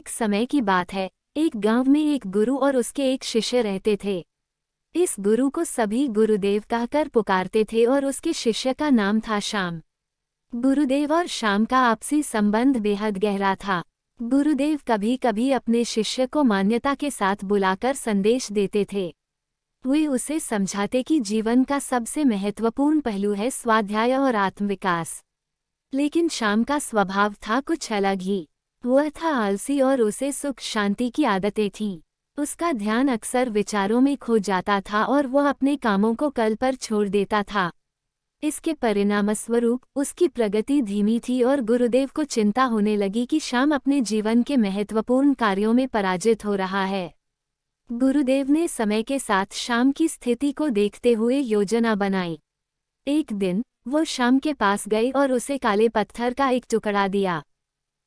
एक समय की बात है। एक गांव में एक गुरु और उसके एक शिष्य रहते थे। इस गुरु को सभी गुरुदेव कहकर पुकारते थे और उसके शिष्य का नाम था श्याम। गुरुदेव और श्याम का आपसी संबंध बेहद गहरा था। गुरुदेव कभी कभी अपने शिष्य को मान्यता के साथ बुलाकर संदेश देते थे। वे उसे समझाते कि जीवन का सबसे महत्वपूर्ण पहलू है स्वाध्याय और आत्मविकास। लेकिन श्याम का स्वभाव था कुछ अलग ही। वह था आलसी और उसे सुख शांति की आदतें थीं। उसका ध्यान अक्सर विचारों में खो जाता था और वह अपने कामों को कल पर छोड़ देता था। इसके परिणामस्वरूप उसकी प्रगति धीमी थी और गुरुदेव को चिंता होने लगी कि श्याम अपने जीवन के महत्वपूर्ण कार्यों में पराजित हो रहा है। गुरुदेव ने समय के साथ श्याम की स्थिति को देखते हुए योजना बनाई। एक दिन वो श्याम के पास गई और उसे काले पत्थर का एक टुकड़ा दिया।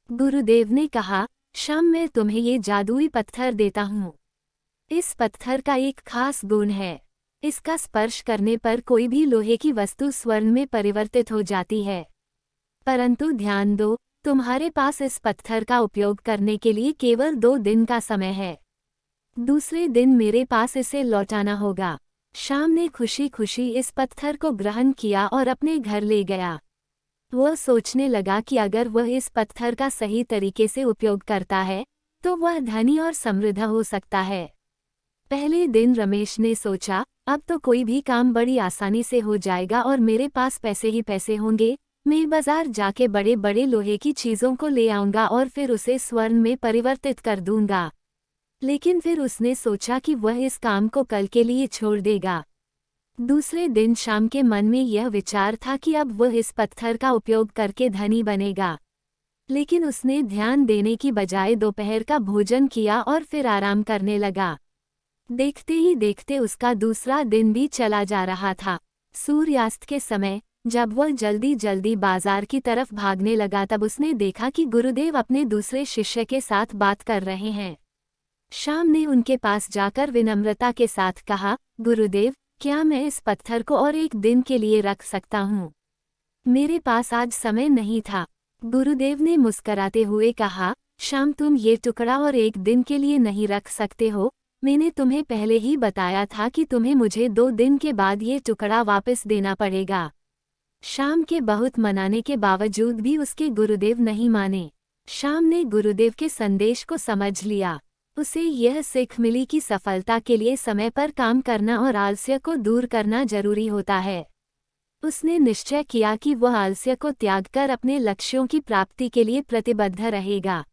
गुरुदेव ने कहा, श्याम, मैं तुम्हें ये जादुई पत्थर देता हूँ। इस पत्थर का एक खास गुण है। इसका स्पर्श करने पर कोई भी लोहे की वस्तु स्वर्ण में परिवर्तित हो जाती है। परंतु ध्यान दो, तुम्हारे पास इस पत्थर का उपयोग करने के लिए केवल 2 दिन का समय है। दूसरे दिन मेरे पास इसे लौटाना होगा। श्याम ने खुशी खुशी इस पत्थर को ग्रहण किया और अपने घर ले गया। वह सोचने लगा कि अगर वह इस पत्थर का सही तरीके से उपयोग करता है तो वह धनी और समृद्ध हो सकता है। पहले दिन रमेश ने सोचा, अब तो कोई भी काम बड़ी आसानी से हो जाएगा और मेरे पास पैसे ही पैसे होंगे। मैं बाजार जाके बड़े बड़े लोहे की चीज़ों को ले आऊंगा और फिर उसे स्वर्ण में परिवर्तित कर दूंगा। लेकिन फिर उसने सोचा कि वह इस काम को कल के लिए छोड़ देगा। दूसरे दिन श्याम के मन में यह विचार था कि अब वह इस पत्थर का उपयोग करके धनी बनेगा। लेकिन उसने ध्यान देने की बजाय दोपहर का भोजन किया और फिर आराम करने लगा। देखते ही देखते उसका दूसरा दिन भी चला जा रहा था। सूर्यास्त के समय जब वह जल्दी जल्दी बाजार की तरफ भागने लगा तब उसने देखा कि गुरुदेव अपने दूसरे शिष्य के साथ बात कर रहे हैं। श्याम ने उनके पास जाकर विनम्रता के साथ कहा, गुरुदेव, क्या मैं इस पत्थर को और 1 दिन के लिए रख सकता हूँ? मेरे पास आज समय नहीं था। गुरुदेव ने मुस्कराते हुए कहा, श्याम, तुम ये टुकड़ा और 1 दिन के लिए नहीं रख सकते हो। मैंने तुम्हें पहले ही बताया था कि तुम्हें मुझे 2 दिन के बाद ये टुकड़ा वापस देना पड़ेगा। श्याम के बहुत मनाने के बावजूद भी उसके गुरुदेव नहीं माने। श्याम ने गुरुदेव के संदेश को समझ लिया। उसे यह सीख मिली कि सफलता के लिए समय पर काम करना और आलस्य को दूर करना जरूरी होता है। उसने निश्चय किया कि वह आलस्य को त्याग कर अपने लक्ष्यों की प्राप्ति के लिए प्रतिबद्ध रहेगा।